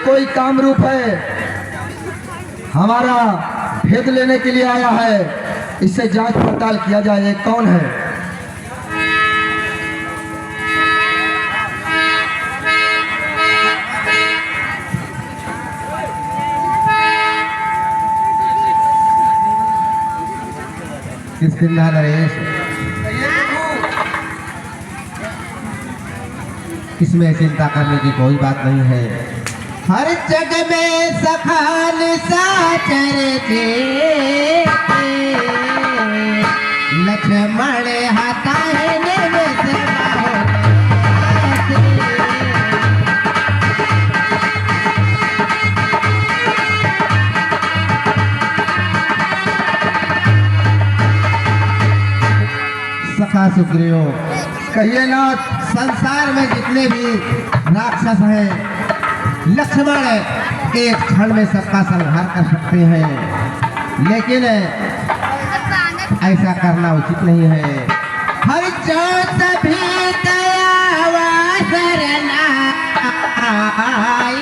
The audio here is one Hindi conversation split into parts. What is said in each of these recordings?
कोई कामरूप है, हमारा भेद लेने के लिए आया है। इससे जांच पड़ताल किया जाए ये कौन है। किसकिंदा नरेश, इसमें चिंता करने की कोई बात नहीं है। हर जग में सखान साचर जे लक्ष्मण हताए सखा सुग्रीव, कहिए नाथ। संसार में जितने भी राक्षस हैं, लक्ष्मण एक क्षण में सबका संहार कर सकते हैं, लेकिन ऐसा करना उचित नहीं है। हर जोत भी दयावा शरणा आई,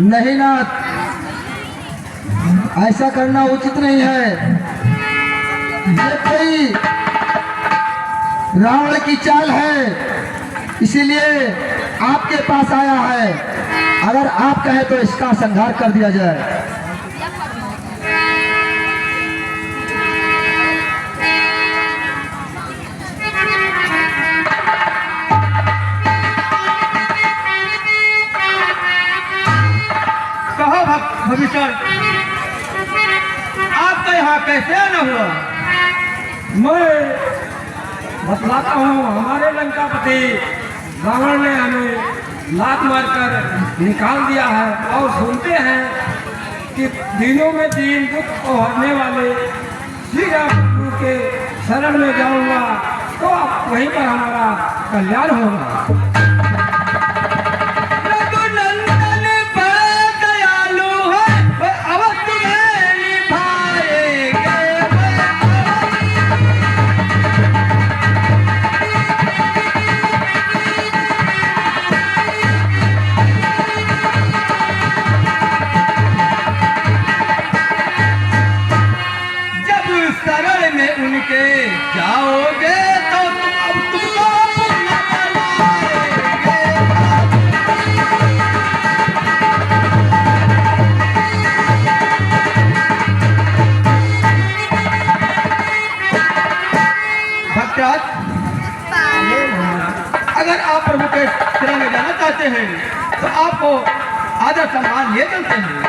नहीं नाथ, ऐसा करना उचित नहीं है। ये कोई रावण की चाल है, इसीलिए आपके पास आया है। अगर आप कहें तो इसका संहार कर दिया जाए। भविष्य आपका यहाँ कैसे आना हुआ? मैं बतलाता हूँ। हमारे लंकापति रावण ने हमें लात मारकर निकाल दिया है और सुनते हैं कि दिनों में दीन दुख को हरने वाले श्री राम के शरण में जाऊंगा तो वहीं पर हमारा कल्याण होगा। जाओगे तो तुमको भक्तराज, अगर आप प्रभु के शरण में जाना चाहते हैं तो आपको आदर सम्मान ये चलते हैं।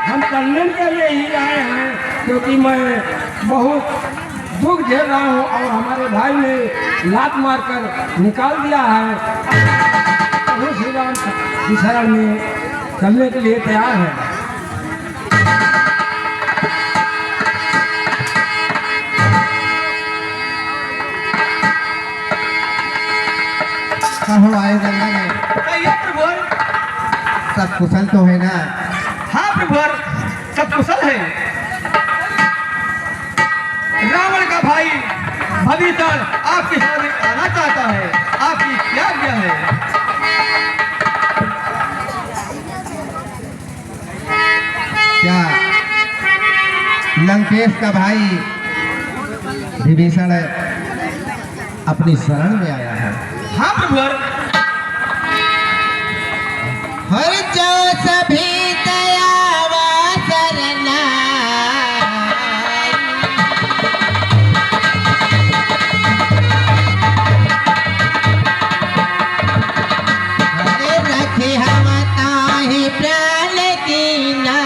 हम कल्याण के लिए ही आए हैं, क्योंकि मैं बहुत दुख झेल रहा हूँ और हमारे भाई ने लात मारकर निकाल दिया है। प्रभु श्री राम की शरण में चलने के लिए तैयार है। कहो आए गंगा में प्रभु, सब कुशल तो है ना? हाँ प्रभु, सब कुशल है। रावण का भाई भविष्य आपके सामने आना चाहता है, आपकी क्या आज्ञा है? क्या लंकेश का भाई विभीषण अपनी शरण में आया है? हाँ प्रभु। हर जो सभी दयावा शरणा, रखे हम ताहि प्राण कीना,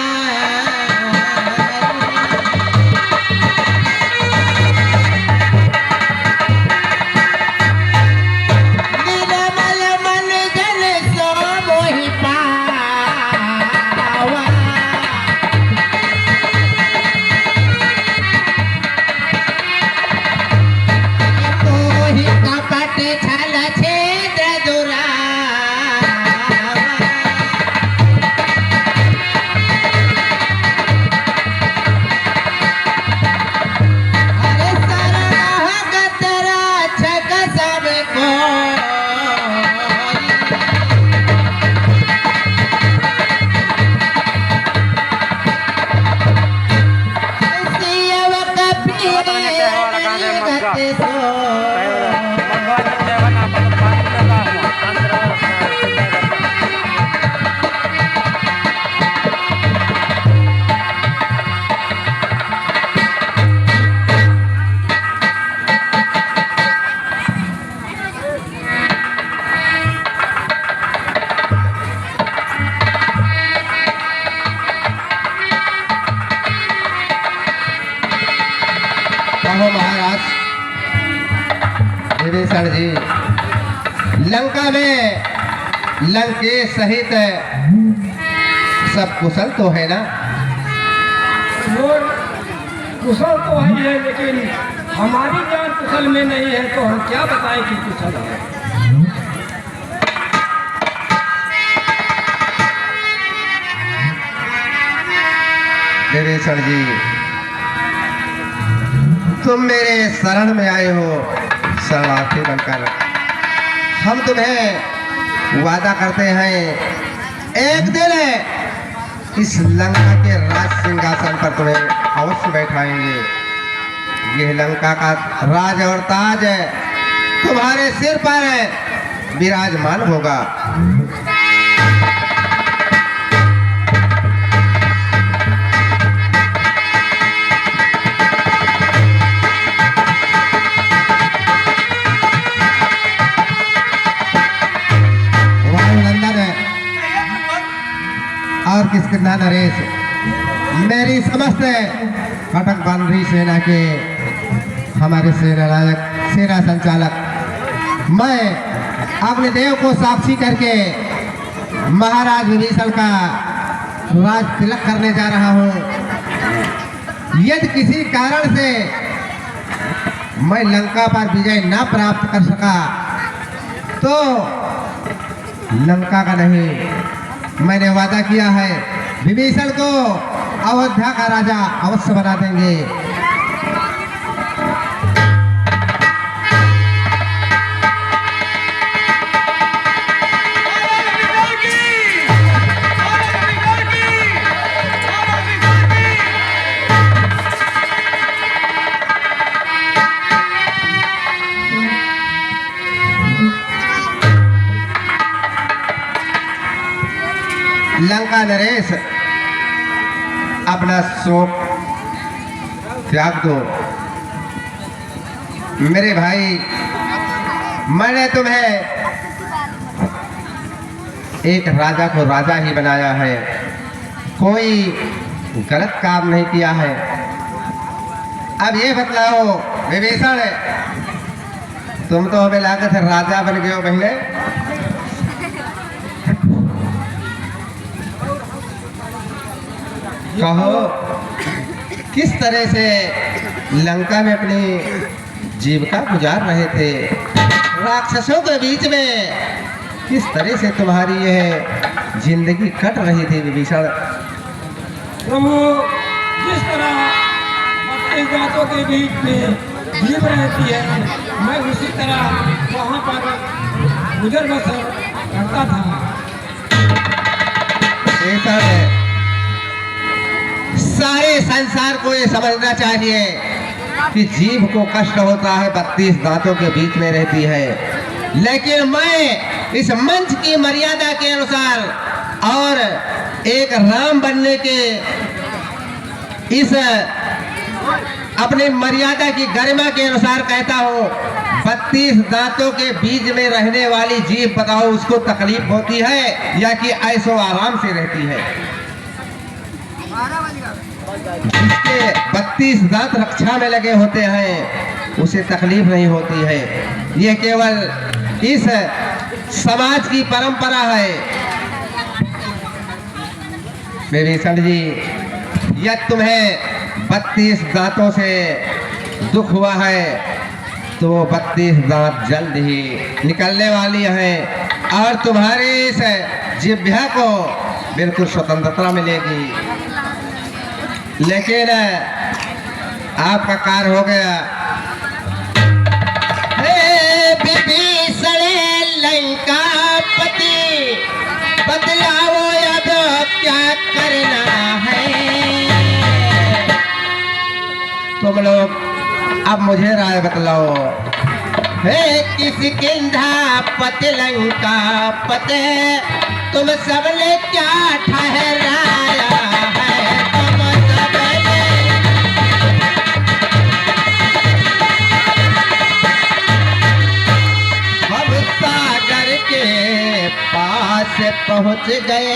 निर्मल छेद दुरावा अरे शरणागत रक्षक सबको कहो महाराज विभीषण जी, लंका में लंकेश सहित सब कुशल तो है ना? और कुशल तो है, लेकिन हमारी जान कुशल में नहीं है, तो हम क्या बताएं कि कुशल है। विभीषण जी, तुम मेरे शरण में आए हो शरणार्थी बनकर। हम तुम्हें वादा करते हैं एक दिन इस लंका के राज सिंहासन पर तुम्हें अवश्य बैठाएंगे। यह लंका का राज और ताज तुम्हारे सिर पर विराजमान होगा। और किसके ना नरेश, मेरी समस्त कटक बानरी सेना के हमारे सेना नायक, सेना संचालक, मैं अग्निदेव को साक्षी करके महाराज विभीषण का राज तिलक करने जा रहा हूँ। यदि किसी कारण से मैं लंका पर विजय न प्राप्त कर सका तो लंका का नहीं, मैंने वादा किया है विभीषण को अयोध्या का राजा अवश्य बना देंगे। लंका नरेश, अपना शोक त्याग दो। मेरे भाई, मैंने तुम्हें एक राजा को राजा ही बनाया है, कोई गलत काम नहीं किया है। अब ये बतलाओ विभीषण, तुम तो हमें लागत है राजा बन गए हो पहले। कहो किस तरह से लंका में अपनी जीविका गुजार रहे थे, राक्षसों के बीच में किस तरह से तुम्हारी यह जिंदगी कट रही थी विभीषण? प्रभु, जिस तरह बत्तीस जातों के बीच में जीव रहती है, मैं उसी तरह वहाँ पर गुजर बसर करता था। ऐसा है, सारे संसार को ये समझना चाहिए कि जीव को कष्ट होता है, 32 दांतों के बीच में रहती है। लेकिन मैं इस मंच की मर्यादा के अनुसार और एक राम बनने के इस अपनी मर्यादा की गरिमा के अनुसार कहता हूँ, 32 दांतों के बीच में रहने वाली जीव, बताओ उसको तकलीफ होती है या कि ऐसो आराम से रहती है? जिसके 32 दांत रक्षा में लगे होते हैं उसे तकलीफ नहीं होती है। ये केवल इस समाज की परंपरा है। विभीषण जी, यदि तुम्हें 32 दांतों से दुख हुआ है तो वो 32 दांत जल्द ही निकलने वाली हैं और तुम्हारी इस जिह्वा को बिल्कुल स्वतंत्रता मिलेगी। लेकिन आपका कार्य हो गया। विभीषण लंकापति बदलाओ अब क्या करना है। तुम लोग अब मुझे राय बतलाओ। हे किष्किंधा पति लंकापति तुम सबने क्या ठहराया है। तुम सबने अब सागर के पास पहुंच गए,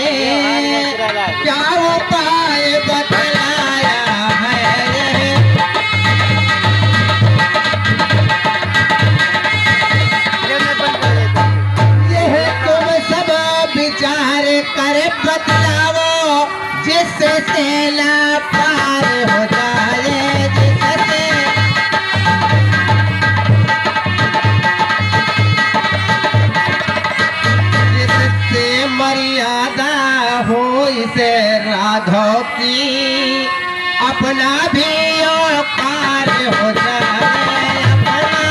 क्या उपाय बतलाया है। यह तुम सब विचार कर बतलाओ, जिससे सेना पार हो जाए, जिससे मर्यादा हो इसे राघव की, अपना भी औकार हो जाए अपना।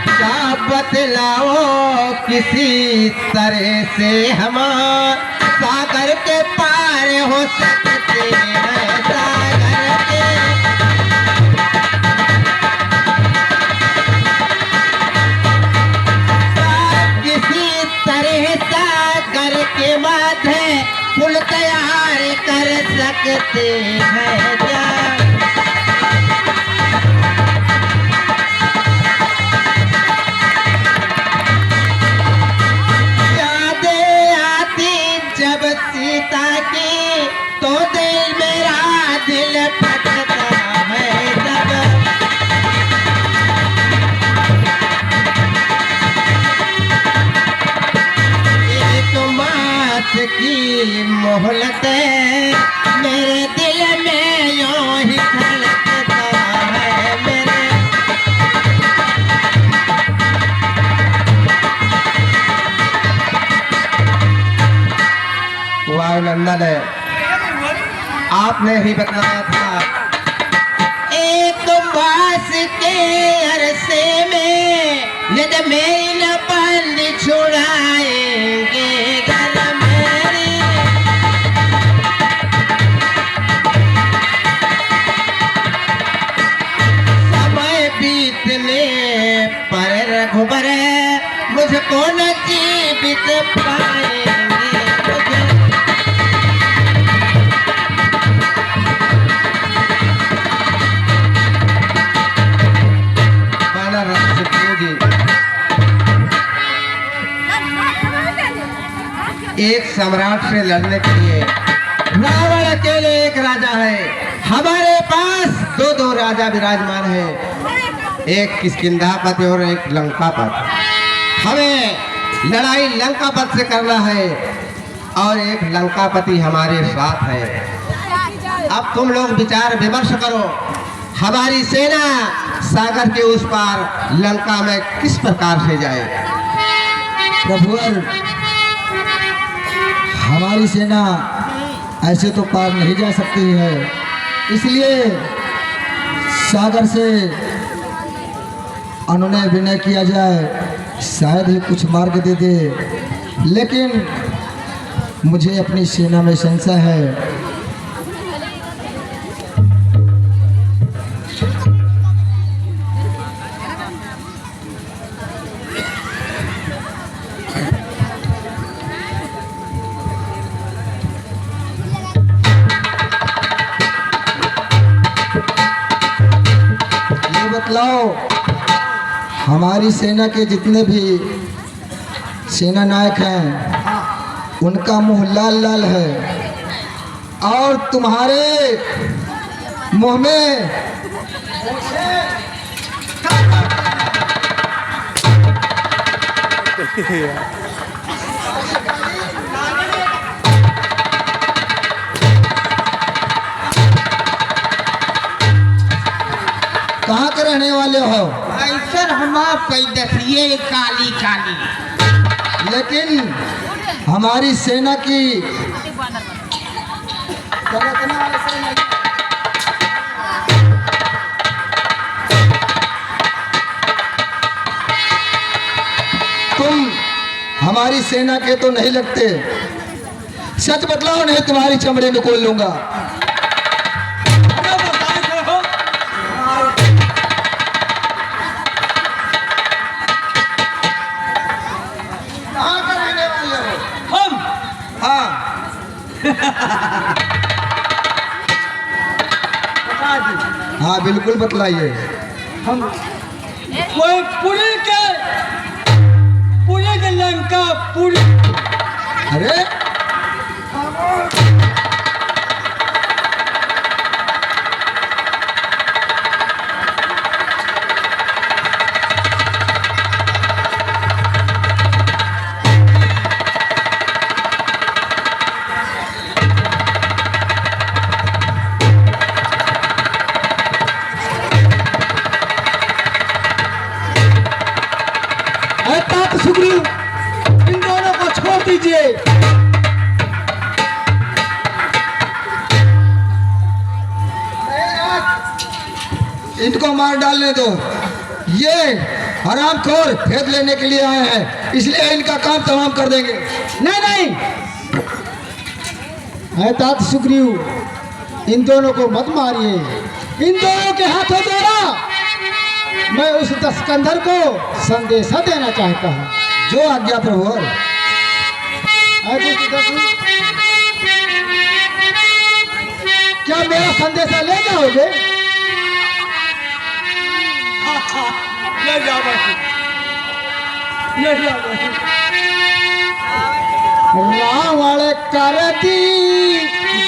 क्या बतलाओ किसी तरह से हम सागर के पार हो सकते हैं। सागर के किसी तरह सागर के माथे पुल तैयार कर सकते हैं क्या। यादें आती जब सीता की तो दिल मेरा दिल फटता है जब। एक मास की मोहलत मेरे दिल में यूं ही धड़कता है मेरे। वायुनंदन आपने ही बताया था, एक मास के अरसे में यदि मेरी न बंद छुड़ाएंगे घर मेरी। समय बीतने पर रघुबर मुझको न जीवित पाएंगे। एक सम्राट से लड़ने के लिए रावण अकेले एक राजा है। हमारे पास दो दो राजा विराजमान हैं, एक किष्किंधापति और एक लंकापति। हमें लड़ाई लंकापति से करना है और एक लंकापति हमारे साथ है। अब तुम लोग विचार विमर्श करो, हमारी सेना सागर के उस पार लंका में किस प्रकार से जाए। प्रभुवर, हमारी सेना ऐसे तो पार नहीं जा सकती है, इसलिए सागर से अनुनय विनय किया जाए, शायद ही कुछ मार्ग दे दे। लेकिन मुझे अपनी सेना में संशय है। बतलाओ, हमारी सेना के जितने भी सेना नायक हैं उनका मुंह लाल लाल है और तुम्हारे मुंह में कहाँ के रहने वाले हो? ऐसा हम पैदसिए काली काली, लेकिन हमारी सेना की तुम हमारी सेना के तो नहीं लगते। सच बतलाओ नहीं तुम्हारी चमड़ी निकोल लूंगा। कहाँ के रहने वाले हो? हम हाँ हाँ बिल्कुल बतलाइए। हम कोई पुरी के लंका पुरी। अरे सुग्रीव, इन दोनों को छोड़ दीजिए। इनको मार डालने दो। ये हरामखोर भेद लेने के लिए आए हैं, इसलिए इनका काम तमाम कर देंगे। नहीं नहीं, है तात सुग्रीव, इन दोनों को मत मारिए। इन दोनों के हाथों द्वारा मैं उस दस्कंधर को संदेशा देना चाहता हूँ। जो आज्ञा प्रभु। क्या मेरा संदेशा ले जाओगे? ले जाओ, ले जाओ। रावण करती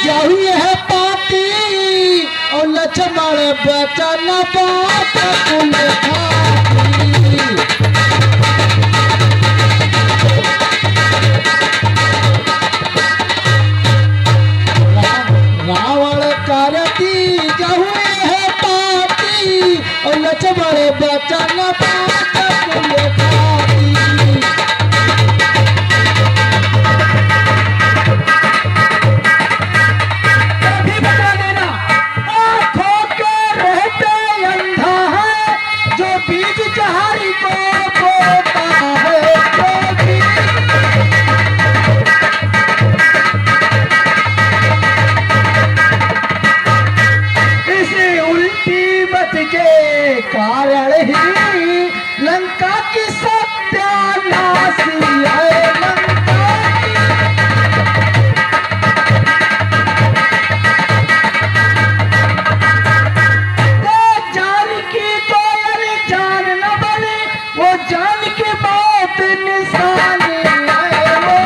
जाहु है पाती और लक्ष्मण बचन बात तुम खाती। रावण करती जाहु है पाती और लक्ष्मण बचन बात तुम खाती। कारण ही लंका की सत्यानाशी है। जान की तो अरे जान न बने, वो जान की बात निशानी है। वो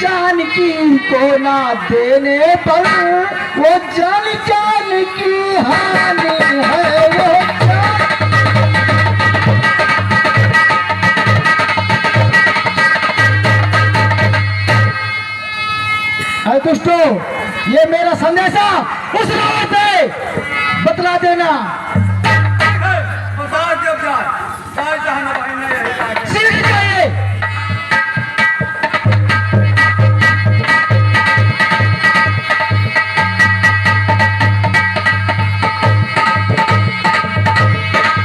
जानकी को ना देने पर वो जान जान की हानि है। वो है दुष्टो, ये मेरा संदेशा उस रावण से बतला देना